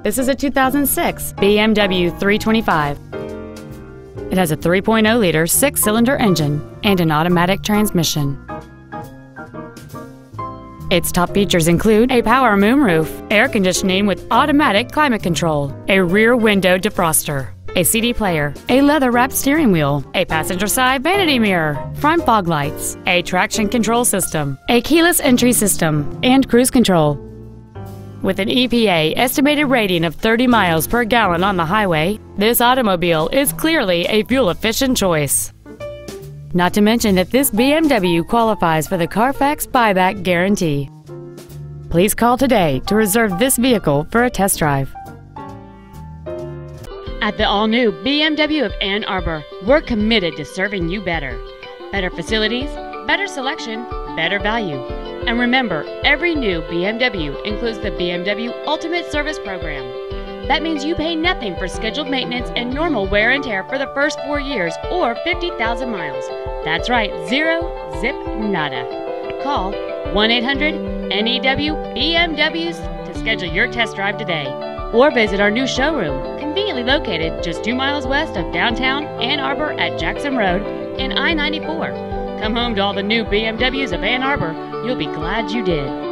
This is a 2006 BMW 325. It has a 3.0-liter 6-cylinder engine and an automatic transmission. Its top features include a power moonroof, air conditioning with automatic climate control, a rear window defroster, a CD player, a leather-wrapped steering wheel, a passenger side vanity mirror, front fog lights, a traction control system, a keyless entry system, and cruise control. With an EPA estimated rating of 30 miles per gallon on the highway, this automobile is clearly a fuel-efficient choice. Not to mention that this BMW qualifies for the Carfax buyback guarantee. Please call today to reserve this vehicle for a test drive. At the all-new BMW of Ann Arbor, we're committed to serving you better. Better facilities, better selection, better value. And remember, every new BMW includes the BMW Ultimate Service Program. That means you pay nothing for scheduled maintenance and normal wear and tear for the first 4 years or 50,000 miles. That's right, zero, zip, nada. Call 1-800-NEW-BMWs to schedule your test drive today. Or visit our new showroom, conveniently located just 2 miles west of downtown Ann Arbor at Jackson Road and I-94. Come home to all the new BMWs of Ann Arbor. You'll be glad you did.